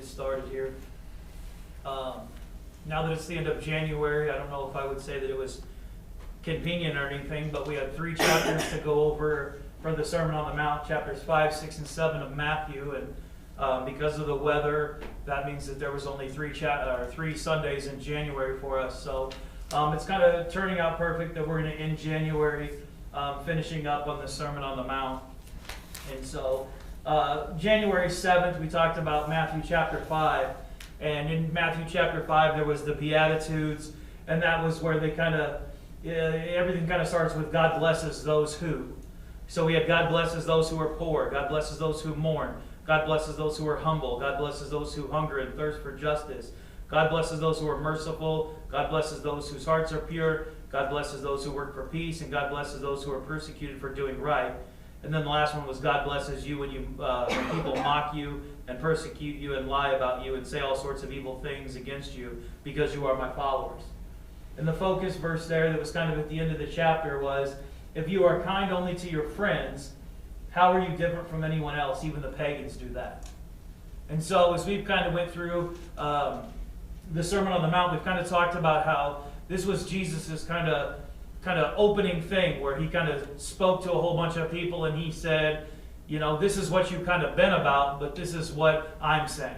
get started here. Now that it's the end of January, I don't know if I would say that it was convenient or anything, but we had 3 chapters to go over for the Sermon on the Mount, chapters 5, 6, and 7 of Matthew. And because of the weather, that means that there was only 3 Sundays in January for us. So it's kind of turning out perfect that we're going to end January finishing up on the Sermon on the Mount. And so January 7th, we talked about Matthew chapter 5. And in Matthew chapter 5, there was the Beatitudes. And that was where they everything kind of starts with God blesses those who. So we had God blesses those who are poor. God blesses those who mourn. God blesses those who are humble. God blesses those who hunger and thirst for justice. God blesses those who are merciful. God blesses those whose hearts are pure. God blesses those who work for peace. And God blesses those who are persecuted for doing right. And then the last one was God blesses you when people mock you and persecute you and lie about you and say all sorts of evil things against you because you are my followers. And the focus verse there that was kind of at the end of the chapter was, if you are kind only to your friends, how are you different from anyone else? Even the pagans do that. And so as we've kind of went through the Sermon on the Mount, we've kind of talked about how this was Jesus's kind of opening thing where he kind of spoke to a whole bunch of people and he said, you know, this is what you've kind of been about, but this is what I'm saying.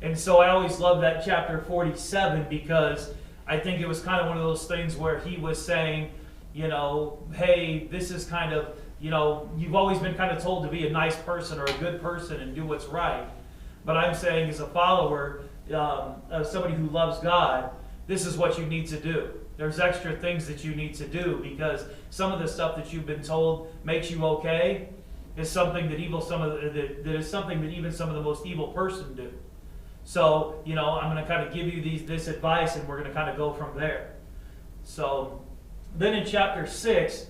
And so I always love that chapter 47 because I think it was kind of one of those things where he was saying, you know, hey, this is kind of, you know, you've always been kind of told to be a nice person or a good person and do what's right. But I'm saying as a follower, somebody who loves God, this is what you need to do. There's extra things that you need to do because some of the stuff that you've been told makes you okay is something that even some of the most evil person do. So, you know, I'm going to kind of give you this advice and we're going to kind of go from there. So then in chapter 6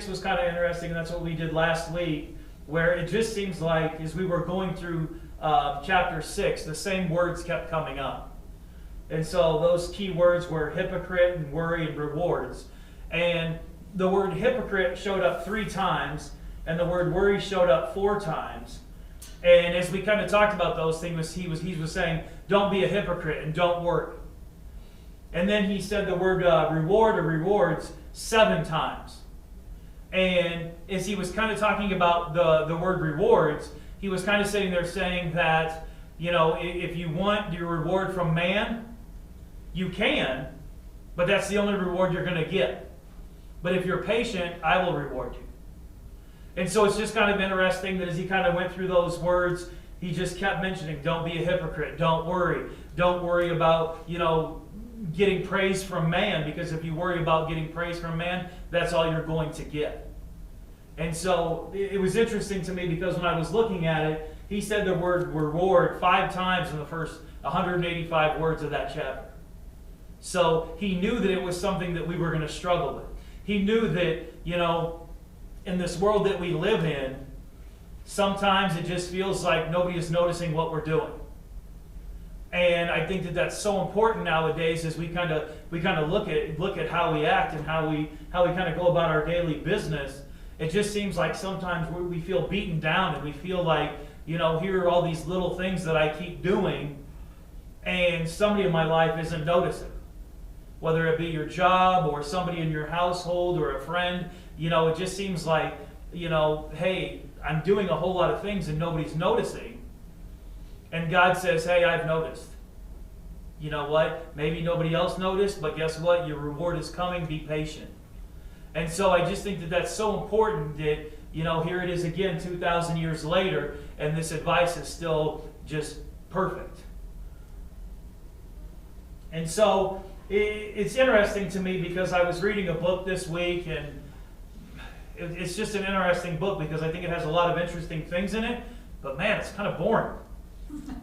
was kind of interesting, and that's what we did last week, where it just seems like as we were going through chapter 6, the same words kept coming up. And so those key words were hypocrite and worry and rewards. And the word hypocrite showed up 3 times, and the word worry showed up 4 times. And as we kind of talked about those things, he was saying, don't be a hypocrite and don't worry. And then he said the word reward or rewards 7 times. And as he was kind of talking about the word rewards, he was kind of sitting there saying that, you know, if you want your reward from man, you can, but that's the only reward you're going to get. But if you're patient, I will reward you. And so it's just kind of interesting that as he kind of went through those words, he just kept mentioning, don't be a hypocrite, don't worry about, you know, getting praise from man, because if you worry about getting praise from man, that's all you're going to get. And so it was interesting to me because when I was looking at it, he said the word reward 5 times in the first 185 words of that chapter. So he knew that it was something that we were going to struggle with. He knew that, you know, in this world that we live in, sometimes it just feels like nobody is noticing what we're doing. And I think that that's so important nowadays as we kind of look at how we act and how we kind of go about our daily business. It just seems like sometimes we feel beaten down and we feel like, you know, here are all these little things that I keep doing and somebody in my life isn't noticing. Whether it be your job or somebody in your household or a friend, you know, it just seems like, you know, hey, I'm doing a whole lot of things and nobody's noticing. And God says, hey, I've noticed. You know what? Maybe nobody else noticed, but guess what? Your reward is coming. Be patient. And so I just think that that's so important that, you know, here it is again 2,000 years later, and this advice is still just perfect. And so it's interesting to me because I was reading a book this week, and it's just an interesting book because I think it has a lot of interesting things in it, but man, it's kind of boring.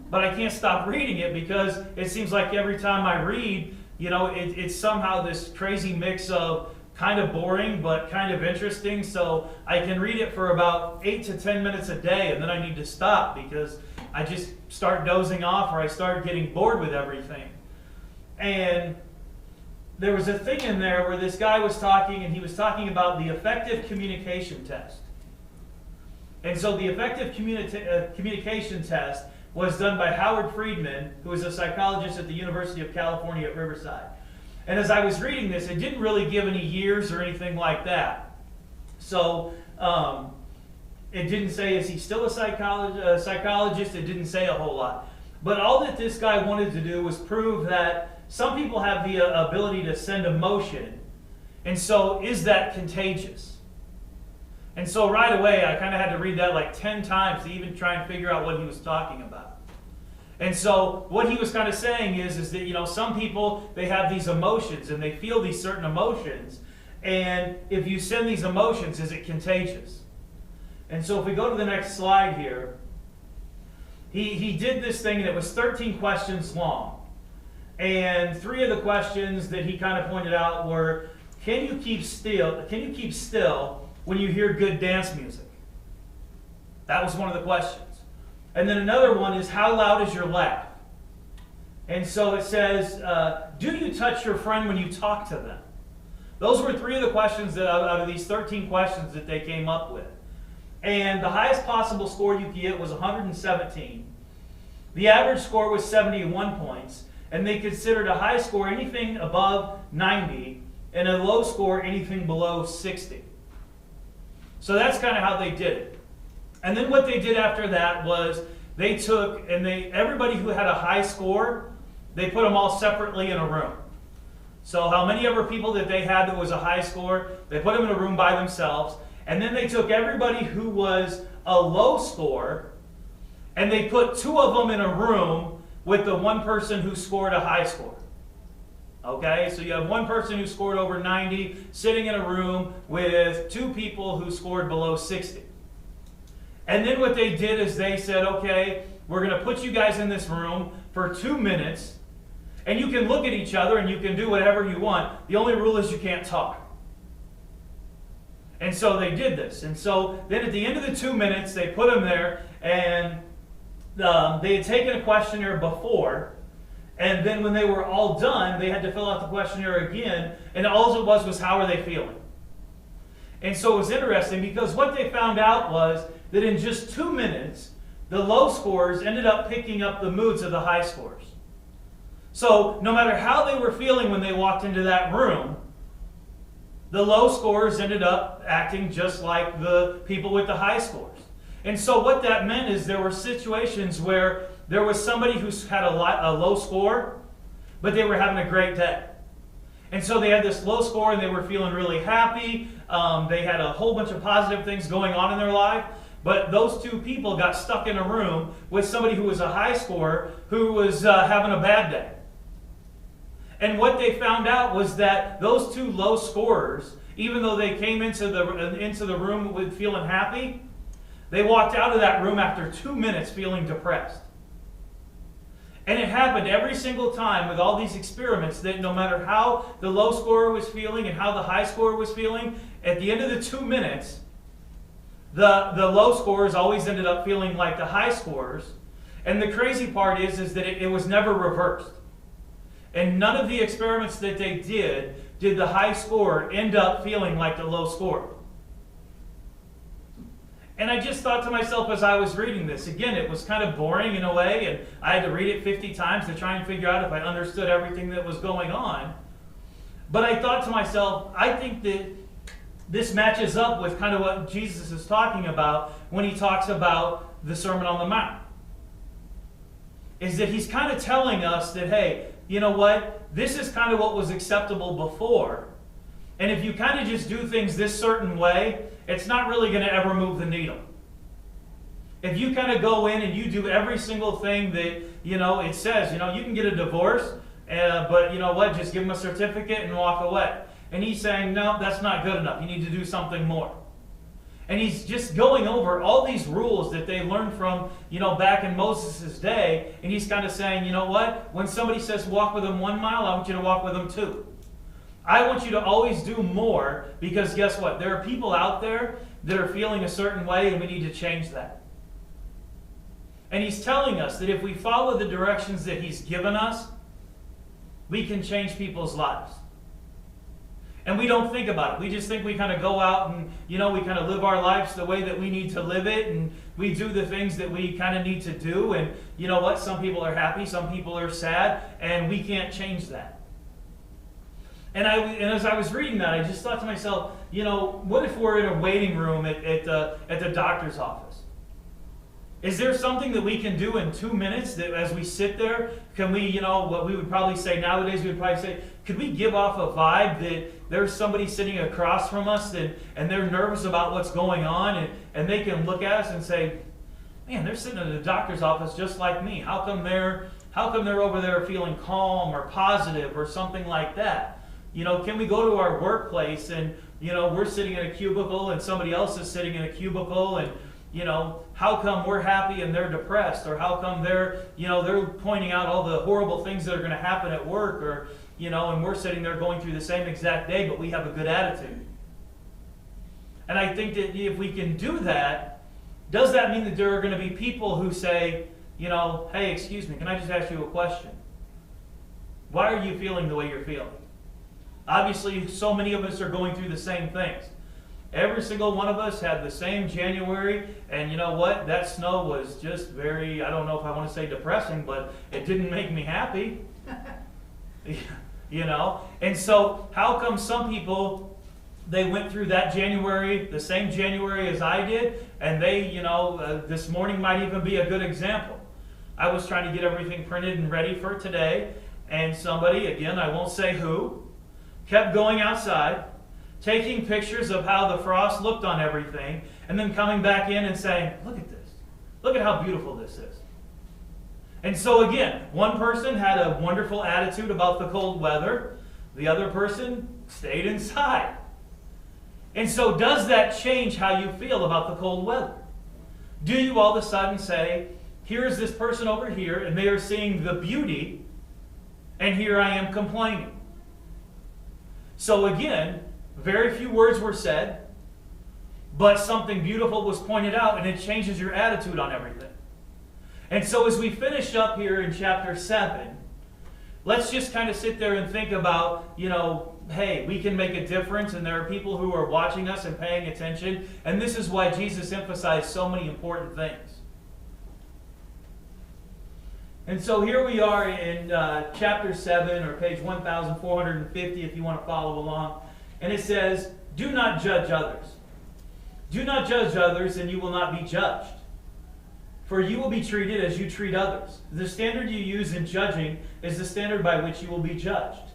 But I can't stop reading it because it seems like every time I read, you know, it's somehow this crazy mix of kind of boring but kind of interesting. So I can read it for about 8 to 10 minutes a day, and then I need to stop because I just start dozing off or I start getting bored with everything. And there was a thing in there where this guy was talking, and he was talking about the effective communication test. And so the effective communication test was done by Howard Friedman, who is a psychologist at the University of California at Riverside. And as I was reading this, it didn't really give any years or anything like that. So it didn't say, is he still a psychologist? It didn't say a whole lot. But all that this guy wanted to do was prove that some people have the ability to send emotion. And so is that contagious? And so right away, I kind of had to read that like 10 times to even try and figure out what he was talking about. And so what he was kind of saying is that, you know, some people, they have these emotions and they feel these certain emotions. And if you send these emotions, is it contagious? And so if we go to the next slide here, he did this thing and it was 13 questions long. And 3 of the questions that he kind of pointed out were, can you keep still when you hear good dance music? That was one of the questions. And then another one is, how loud is your laugh? And so it says, do you touch your friend when you talk to them? Those were 3 of the questions that out of these 13 questions that they came up with. And the highest possible score you could get was 117. The average score was 71 points. And they considered a high score anything above 90 and a low score anything below 60. So that's kind of how they did it. And then what they did after that was they took, and everybody who had a high score, they put them all separately in a room. So how many ever people that they had that was a high score, they put them in a room by themselves. And then they took everybody who was a low score, and they put 2 of them in a room with the one person who scored a high score. Okay, so you have one person who scored over 90 sitting in a room with 2 people who scored below 60. And then what they did is they said, okay, we're going to put you guys in this room for 2 minutes, and you can look at each other and you can do whatever you want. The only rule is you can't talk. And so they did this. And so then at the end of the 2 minutes, they put them there, and they had taken a questionnaire before. And then when they were all done, they had to fill out the questionnaire again. And all it was how are they feeling? And so it was interesting because what they found out was that in just 2 minutes, the low scores ended up picking up the moods of the high scores. So no matter how they were feeling when they walked into that room, the low scores ended up acting just like the people with the high scores. And so what that meant is there were situations where there was somebody who had a low score, but they were having a great day. And so they had this low score and they were feeling really happy. They had a whole bunch of positive things going on in their life. But those 2 people got stuck in a room with somebody who was a high scorer who was having a bad day. And what they found out was that those 2 low scorers, even though they came into the room with feeling happy, they walked out of that room after 2 minutes feeling depressed. And it happened every single time with all these experiments that no matter how the low scorer was feeling and how the high scorer was feeling, at the end of the 2 minutes, the low scorers always ended up feeling like the high scorers. And the crazy part is that it was never reversed. And none of the experiments that they did the high scorer end up feeling like the low scorer. And I just thought to myself as I was reading this, again, it was kind of boring in a way, and I had to read it 50 times to try and figure out if I understood everything that was going on. But I thought to myself, I think that this matches up with kind of what Jesus is talking about when he talks about the Sermon on the Mount. Is that he's kind of telling us that, hey, you know what? This is kind of what was acceptable before. And if you kind of just do things this certain way, it's not really going to ever move the needle. If you kind of go in and you do every single thing that, it says, you can get a divorce, but you know what? Just give them a certificate and walk away. And he's saying, no, that's not good enough. You need to do something more. And he's just going over all these rules that they learned from, back in Moses' day. And he's kind of saying, you know what? When somebody says walk with them 1 mile, I want you to walk with them 2. I want you to always do more because guess what? There are people out there that are feeling a certain way and we need to change that. And he's telling us that if we follow the directions that he's given us, we can change people's lives. And we don't think about it. We just think we kind of go out and, we kind of live our lives the way that we need to live it. And we do the things that we kind of need to do. And you know what? Some people are happy. Some people are sad. And we can't change that. And as I was reading that, I just thought to myself, what if we're in a waiting room at the doctor's office? Is there something that we can do in 2 minutes that as we sit there, can we, what we would probably say nowadays, we would probably say, could we give off a vibe that there's somebody sitting across from us and they're nervous about what's going on and they can look at us and say, man, they're sitting in the doctor's office just like me. How come they're over there feeling calm or positive or something like that? Can we go to our workplace and, we're sitting in a cubicle and somebody else is sitting in a cubicle and, how come we're happy and they're depressed? Or how come they're pointing out all the horrible things that are going to happen at work? Or, and we're sitting there going through the same exact day, but we have a good attitude. And I think that if we can do that, does that mean that there are going to be people who say, hey, excuse me, can I just ask you a question? Why are you feeling the way you're feeling? Obviously, so many of us are going through the same things. Every single one of us had the same January, and you know what? That snow was just very, I don't know if I want to say depressing, but it didn't make me happy. And so how come some people, they went through that January, the same January as I did, and they, this morning might even be a good example. I was trying to get everything printed and ready for today, and somebody, again, I won't say who, kept going outside, taking pictures of how the frost looked on everything, and then coming back in and saying, look at this. Look at how beautiful this is. And so again, one person had a wonderful attitude about the cold weather. The other person stayed inside. And so does that change how you feel about the cold weather? Do you all of a sudden say, here's this person over here, and they are seeing the beauty, and here I am complaining? So again, very few words were said, but something beautiful was pointed out, and it changes your attitude on everything. And so as we finish up here in chapter 7, let's just kind of sit there and think about, hey, we can make a difference, and there are people who are watching us and paying attention, and this is why Jesus emphasized so many important things. And so here we are in chapter 7, or page 1450 if you want to follow along. And it says, do not judge others. Do not judge others, and you will not be judged. For you will be treated as you treat others. The standard you use in judging is the standard by which you will be judged.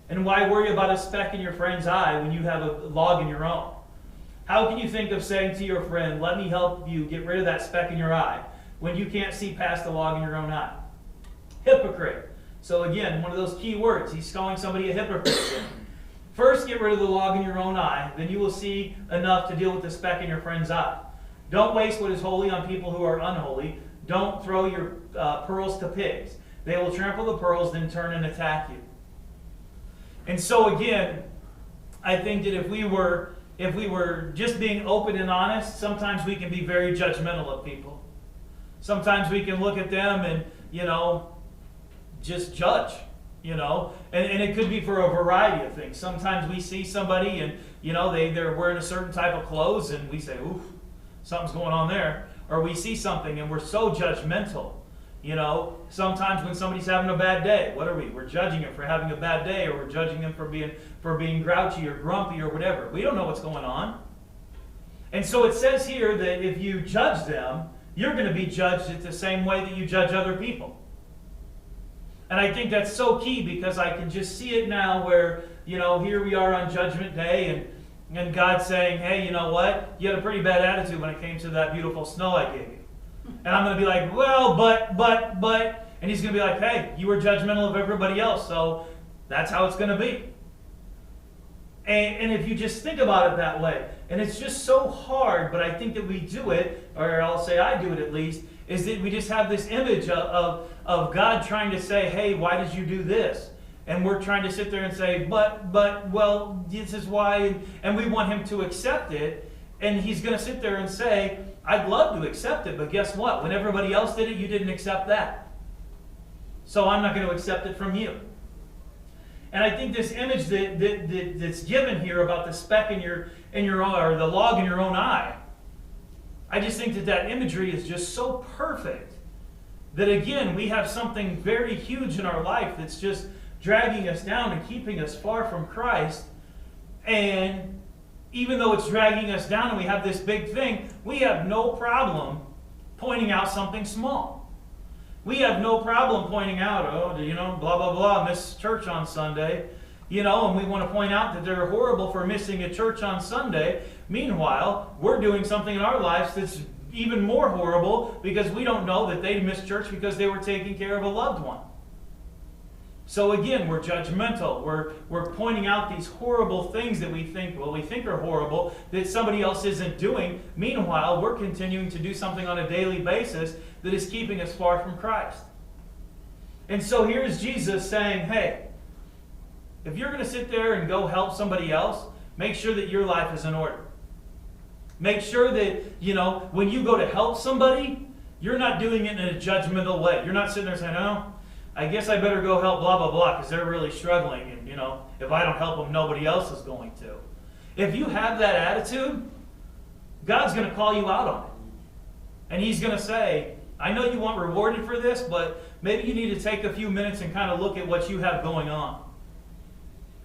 And why worry about a speck in your friend's eye when you have a log in your own? How can you think of saying to your friend, let me help you get rid of that speck in your eye, when you can't see past the log in your own eye? Hypocrite. So again, one of those key words. He's calling somebody a hypocrite. First, get rid of the log in your own eye. Then you will see enough to deal with the speck in your friend's eye. Don't waste what is holy on people who are unholy. Don't throw your pearls to pigs. They will trample the pearls, then turn and attack you. And so again, I think that if we were just being open and honest, sometimes we can be very judgmental of people. Sometimes we can look at them and, just judge. And it could be for a variety of things. Sometimes we see somebody and, they're wearing a certain type of clothes and we say, oof, something's going on there. Or we see something and we're so judgmental. Sometimes when somebody's having a bad day, what are we? We're judging them for having a bad day, or we're judging them for being grouchy or grumpy or whatever. We don't know what's going on. And so it says here that if you judge them, you're going to be judged the same way that you judge other people. And I think that's so key, because I can just see it now where, here we are on Judgment Day and God's saying, hey, you know what? You had a pretty bad attitude when it came to that beautiful snow I gave you. And I'm going to be like, well, but. And he's going to be like, hey, you were judgmental of everybody else, so that's how it's going to be. And if you just think about it that way, and it's just so hard, but I think that we do it, or I'll say I do it at least, is that we just have this image of God trying to say, hey, why did you do this? And we're trying to sit there and say, but, well, this is why, and we want him to accept it, and he's going to sit there and say, I'd love to accept it, but guess what? When everybody else did it, you didn't accept that. So I'm not going to accept it from you. And I think this image that's given here about the speck in your or the log in your own eye, I just think that imagery is just so perfect that, again, we have something very huge in our life that's just dragging us down and keeping us far from Christ. And even though it's dragging us down and we have this big thing, we have no problem pointing out something small. We have no problem pointing out, blah, blah, blah, miss church on Sunday. And we want to point out that they're horrible for missing a church on Sunday. Meanwhile, we're doing something in our lives that's even more horrible because we don't know that they missed church because they were taking care of a loved one. So again, we're judgmental. We're pointing out these horrible things that we think are horrible that somebody else isn't doing. Meanwhile, we're continuing to do something on a daily basis that is keeping us far from Christ. And so here's Jesus saying, hey, if you're going to sit there and go help somebody else, make sure that your life is in order. Make sure that, when you go to help somebody, you're not doing it in a judgmental way. You're not sitting there saying, oh, I guess I better go help blah, blah, blah, because they're really struggling. And, if I don't help them, nobody else is going to. If you have that attitude, God's going to call you out on it. And He's going to say, I know you want rewarded for this, but maybe you need to take a few minutes and kind of look at what you have going on.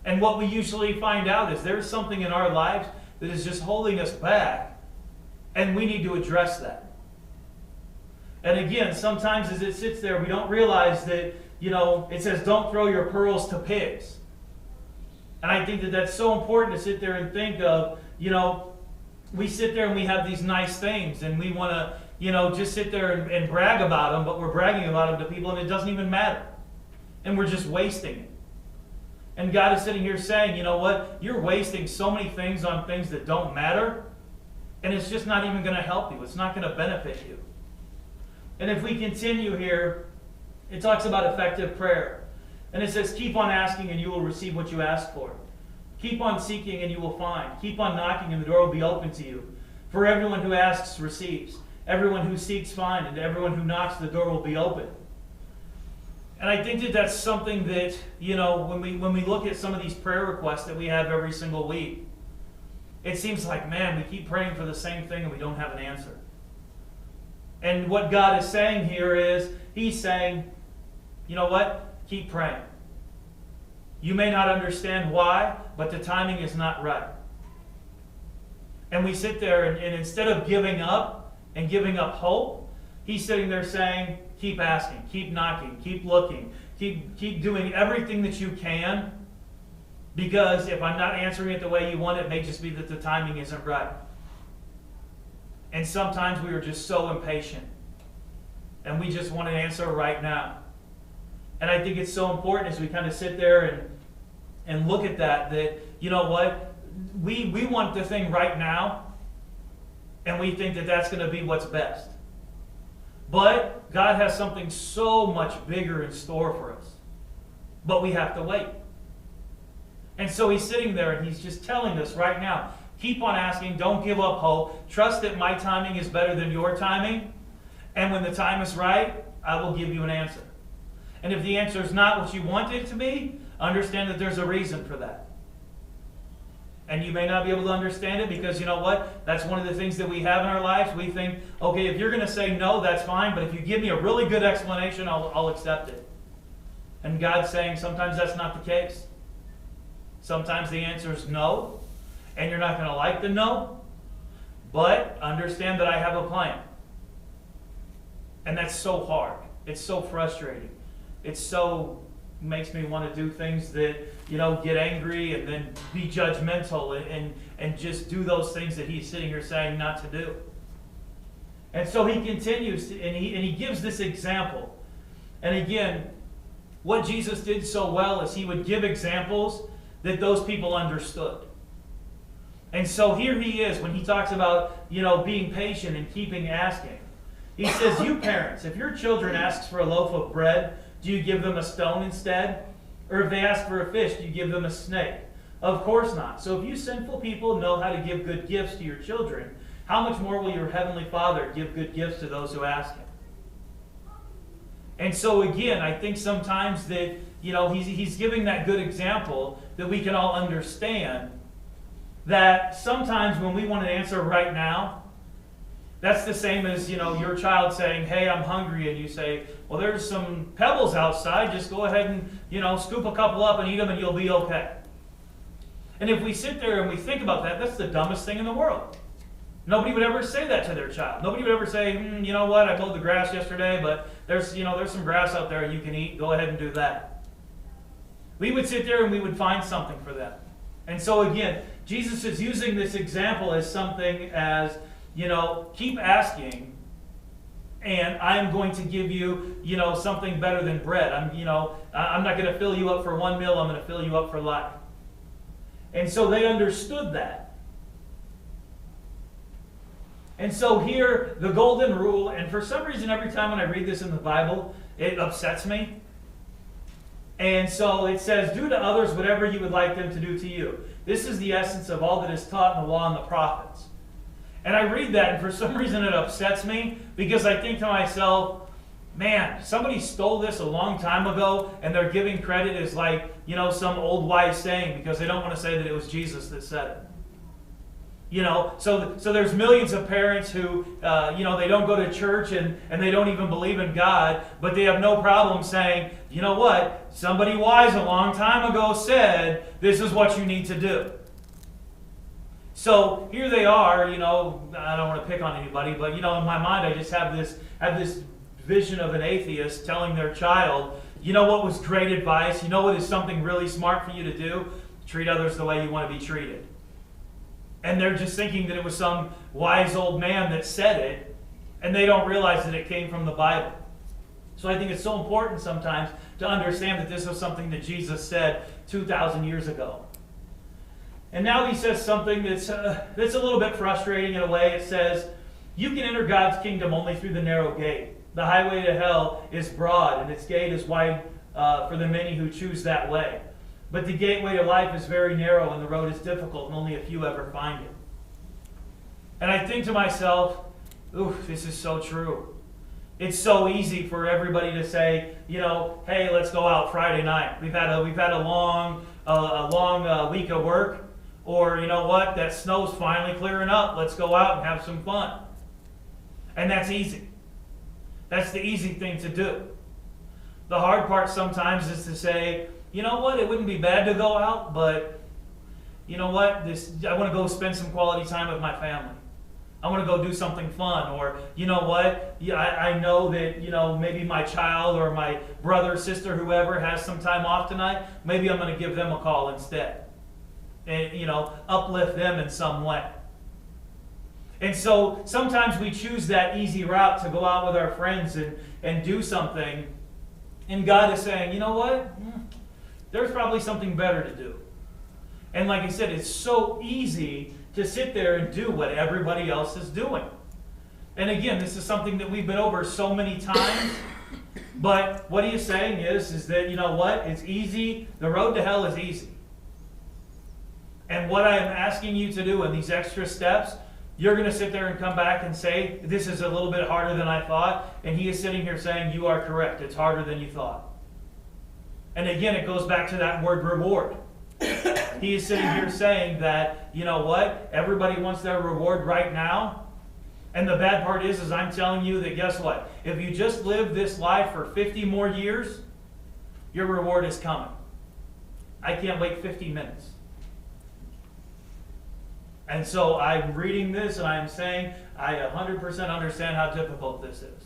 And what we usually find out is there's something in our lives that is just holding us back, and we need to address that. And again, sometimes as it sits there, we don't realize that, it says don't throw your pearls to pigs. And I think that that's so important to sit there and think of, we sit there and we have these nice things, and we want to, just sit there and brag about them, but we're bragging about them to people, and it doesn't even matter. And we're just wasting it. And God is sitting here saying, you know what? You're wasting so many things on things that don't matter, and it's just not even going to help you. It's not going to benefit you. And if we continue here, it talks about effective prayer. And it says, keep on asking and you will receive what you ask for. Keep on seeking and you will find. Keep on knocking and the door will be open to you. For everyone who asks receives. Everyone who seeks finds. And everyone who knocks, the door will be open. And I think that that's something that, when we look at some of these prayer requests that we have every single week, it seems like, man, we keep praying for the same thing and we don't have an answer. And what God is saying here is, He's saying, you know what? Keep praying. You may not understand why, but the timing is not right. And we sit there and instead of giving up and giving up hope, He's sitting there saying, keep asking, keep knocking, keep looking, keep doing everything that you can, because if I'm not answering it the way you want, it may just be that the timing isn't right. And sometimes we are just so impatient, and we just want an answer right now. And I think it's so important as we kind of sit there and look at that, you know what, we want the thing right now, and we think that that's going to be what's best. But God has something so much bigger in store for us. But we have to wait. And so He's sitting there and He's just telling us right now, keep on asking, don't give up hope. Trust that my timing is better than your timing. And when the time is right, I will give you an answer. And if the answer is not what you want it to be, understand that there's a reason for that. And you may not be able to understand it because, you know what? That's one of the things that we have in our lives. We think, okay, if you're going to say no, that's fine. But if you give me a really good explanation, I'll accept it. And God's saying sometimes that's not the case. Sometimes the answer is no. And you're not going to like the no. But understand that I have a plan. And that's so hard. It's so frustrating. It's so makes me want to do things that, get angry and then be judgmental and just do those things that He's sitting here saying not to do. And so He continues and he gives this example. And again, what Jesus did so well is He would give examples that those people understood. And so here He is when He talks about, being patient and keeping asking. He says, you parents, if your children asks for a loaf of bread, do you give them a stone instead? Or if they ask for a fish, do you give them a snake? Of course not. So if you sinful people know how to give good gifts to your children, how much more will your heavenly Father give good gifts to those who ask Him? And so again, I think sometimes that, he's giving that good example that we can all understand that sometimes when we want an answer right now, that's the same as, your child saying, hey, I'm hungry, and you say, well, there's some pebbles outside, just go ahead and, scoop a couple up and eat them and you'll be okay. And if we sit there and we think about that, that's the dumbest thing in the world. Nobody would ever say that to their child. Nobody would ever say, you know what, I mowed the grass yesterday, but there's some grass out there you can eat. Go ahead and do that. We would sit there and we would find something for them. And so again, Jesus is using this example as something as, keep asking, and I am going to give you, something better than bread. I'm not going to fill you up for one meal. I'm going to fill you up for life. And so they understood that. And so here, the golden rule, and for some reason every time when I read this in the Bible, it upsets me. And so it says, do to others whatever you would like them to do to you. This is the essence of all that is taught in the law and the prophets. And I read that, and for some reason it upsets me, because I think to myself, man, somebody stole this a long time ago, and they're giving credit as like, some old wise saying, because they don't want to say that it was Jesus that said it. So there's millions of parents who, they don't go to church and they don't even believe in God, but they have no problem saying, you know what, somebody wise a long time ago said, this is what you need to do. So here they are, I don't want to pick on anybody, but in my mind I just have this vision of an atheist telling their child, what was great advice, what is something really smart for you to do? Treat others the way you want to be treated. And they're just thinking that it was some wise old man that said it, and they don't realize that it came from the Bible. So I think it's so important sometimes to understand that this was something that Jesus said 2,000 years ago. And now he says something that's a little bit frustrating in a way. It says, you can enter God's kingdom only through the narrow gate. The highway to hell is broad, and its gate is wide for the many who choose that way. But the gateway to life is very narrow, and the road is difficult, and only a few ever find it. And I think to myself, ooh, this is so true. It's so easy for everybody to say, hey, let's go out Friday night. We've had a long week of work. Or, that snow's finally clearing up. Let's go out and have some fun. And that's easy. That's the easy thing to do. The hard part sometimes is to say, it wouldn't be bad to go out, but I want to go spend some quality time with my family. I want to go do something fun. Or, I know that, maybe my child or my brother, sister, whoever has some time off tonight. Maybe I'm going to give them a call instead. And, uplift them in some way. And so sometimes we choose that easy route to go out with our friends and do something. And God is saying, there's probably something better to do. And like I said, it's so easy to sit there and do what everybody else is doing. And again, this is something that we've been over so many times. But what he is saying is that, it's easy. The road to hell is easy. And what I am asking you to do in these extra steps, you're going to sit there and come back and say, this is a little bit harder than I thought. And he is sitting here saying, you are correct. It's harder than you thought. And again, it goes back to that word reward. He is sitting here saying that, everybody wants their reward right now. And the bad part is I'm telling you that guess what? If you just live this life for 50 more years, your reward is coming. I can't wait 50 minutes. And so I'm reading this and I'm saying I 100% understand how difficult this is.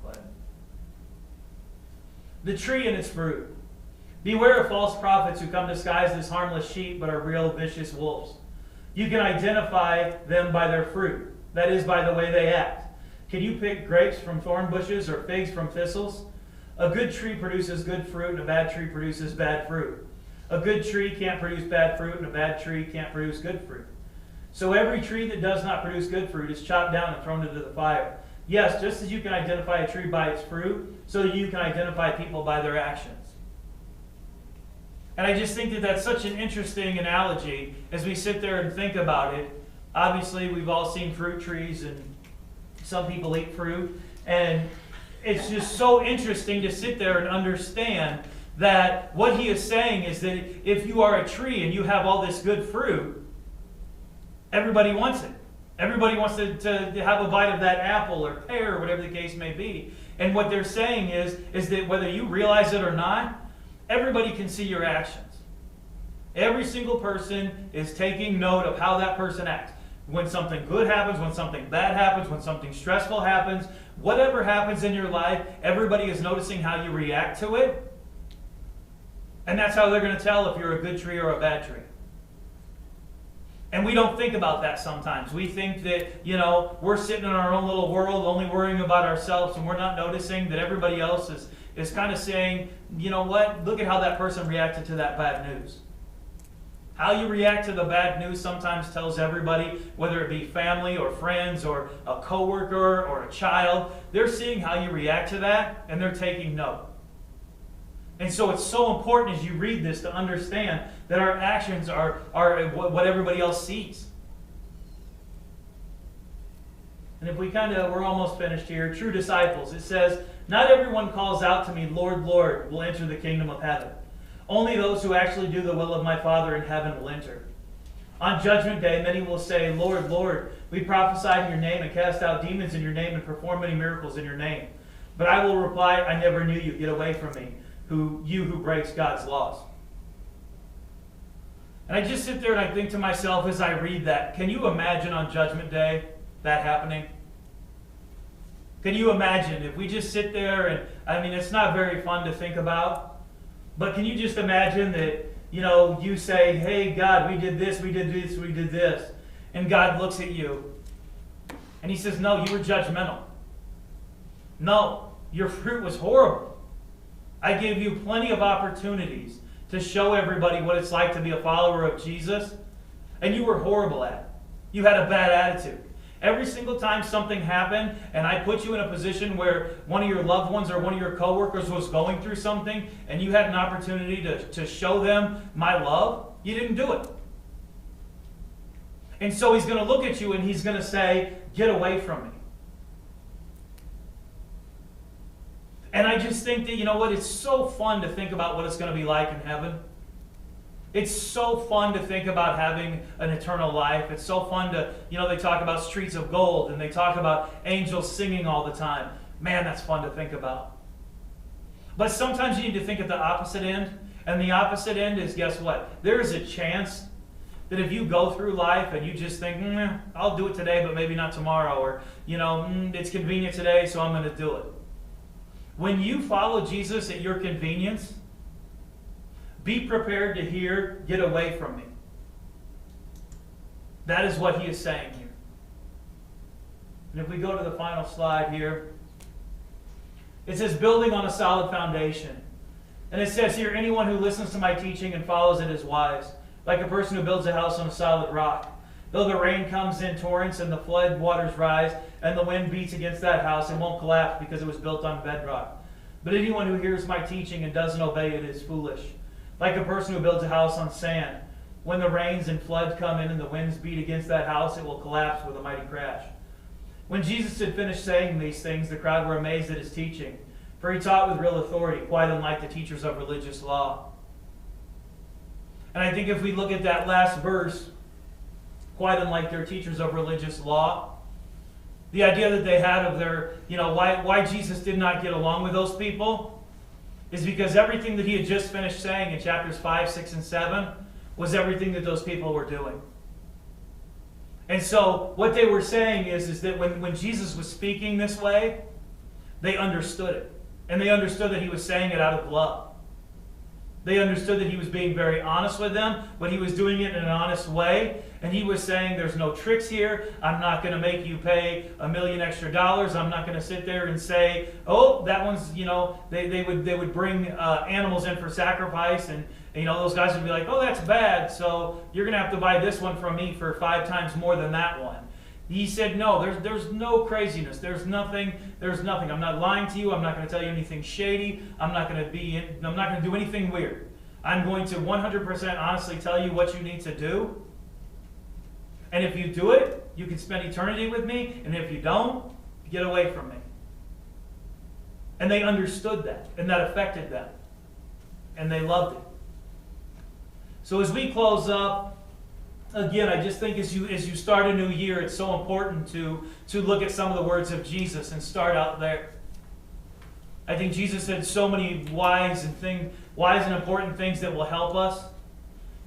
Go ahead. The tree and its fruit. Beware of false prophets who come disguised as harmless sheep but are real vicious wolves. You can identify them by their fruit. That is, by the way they act. Can you pick grapes from thorn bushes or figs from thistles? A good tree produces good fruit and a bad tree produces bad fruit. A good tree can't produce bad fruit, and a bad tree can't produce good fruit. So every tree that does not produce good fruit is chopped down and thrown into the fire. Yes, just as you can identify a tree by its fruit, so you can identify people by their actions. And I just think that that's such an interesting analogy as we sit there and think about it. Obviously, we've all seen fruit trees, and some people eat fruit. And it's just so interesting to sit there and understand that what he is saying is that if you are a tree and you have all this good fruit, everybody wants it. Everybody wants to have a bite of that apple or pear or whatever the case may be. And what they're saying is that whether you realize it or not, everybody can see your actions. Every single person is taking note of how that person acts. When something good happens, when something bad happens, when something stressful happens, whatever happens in your life, everybody is noticing how you react to it. And that's how they're going to tell if you're a good tree or a bad tree. And we don't think about that sometimes. We think that, we're sitting in our own little world, only worrying about ourselves, and we're not noticing that everybody else is kind of saying, you know what, look at how that person reacted to that bad news. How you react to the bad news sometimes tells everybody, whether it be family or friends or a coworker or a child, they're seeing how you react to that, and they're taking note. And so it's so important as you read this to understand that our actions are what everybody else sees. And if we're almost finished here. True disciples. It says, not everyone calls out to me, Lord, Lord, will enter the kingdom of heaven. Only those who actually do the will of my Father in heaven will enter. On judgment day, many will say, Lord, Lord, we prophesied in your name and cast out demons in your name and performed many miracles in your name. But I will reply, I never knew you. Get away from me, you who breaks God's laws. And I just sit there and I think to myself as I read that, can you imagine on Judgment Day that happening? Can you imagine if we just sit there and, it's not very fun to think about, but can you just imagine that, you say, hey, God, we did this, we did this, we did this. And God looks at you and he says, no, you were judgmental. No, your fruit was horrible. I gave you plenty of opportunities to show everybody what it's like to be a follower of Jesus, and you were horrible at it. You had a bad attitude. Every single time something happened and I put you in a position where one of your loved ones or one of your coworkers was going through something and you had an opportunity to show them my love, you didn't do it. And so he's going to look at you and he's going to say, get away from me. And I just think that, it's so fun to think about what it's going to be like in heaven. It's so fun to think about having an eternal life. It's so fun to, they talk about streets of gold and they talk about angels singing all the time. Man, that's fun to think about. But sometimes you need to think at the opposite end. And the opposite end is, guess what? There is a chance that if you go through life and you just think, I'll do it today, but maybe not tomorrow. Or, it's convenient today, so I'm going to do it. When you follow Jesus at your convenience, be prepared to hear, get away from me. That is what he is saying here. And if we go to the final slide here, it says building on a solid foundation. And it says here, anyone who listens to my teaching and follows it is wise, like a person who builds a house on a solid rock. Though the rain comes in torrents and the flood waters rise and the wind beats against that house, it won't collapse because it was built on bedrock. But anyone who hears my teaching and doesn't obey it is foolish. Like a person who builds a house on sand. When the rains and floods come in and the winds beat against that house, it will collapse with a mighty crash. When Jesus had finished saying these things, the crowd were amazed at his teaching, for he taught with real authority, quite unlike the teachers of religious law. And I think if we look at that last verse, quite unlike their teachers of religious law, the idea that they had of their, why Jesus did not get along with those people is because everything that he had just finished saying in chapters 5, 6, and 7 was everything that those people were doing. And so what they were saying is that when Jesus was speaking this way, they understood it. And they understood that he was saying it out of love. They understood that he was being very honest with them, but he was doing it in an honest way. And he was saying, there's no tricks here. I'm not going to make you pay $1 million extra. I'm not going to sit there and say, oh, that one's, they would bring animals in for sacrifice. And, those guys would be like, oh, that's bad. So you're going to have to buy this one from me for 5 times more than that one. He said, no, there's no craziness. There's nothing. I'm not lying to you. I'm not going to tell you anything shady. I'm not going to do anything weird. I'm going to 100% honestly tell you what you need to do. And if you do it, you can spend eternity with me. And if you don't, get away from me. And they understood that, and that affected them. And they loved it. So as we close up, again, I just think as you start a new year, it's so important to look at some of the words of Jesus and start out there. I think Jesus said so many wise and important things that will help us.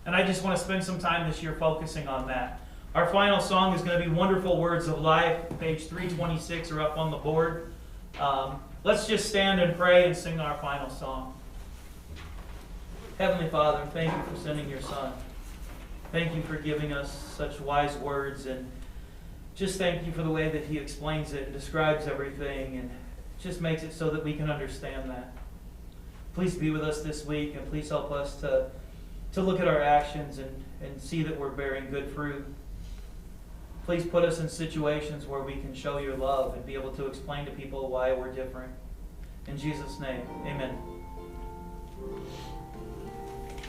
And I just want to spend some time this year focusing on that. Our final song is going to be Wonderful Words of Life, page 326 are up on the board. Let's just stand and pray and sing our final song. Heavenly Father, thank you for sending your Son. Thank you for giving us such wise words, and just thank you for the way that he explains it and describes everything and just makes it so that we can understand that. Please be with us this week, and please help us to look at our actions and see that we're bearing good fruit. Please put us in situations where we can show your love and be able to explain to people why we're different. In Jesus' name, amen.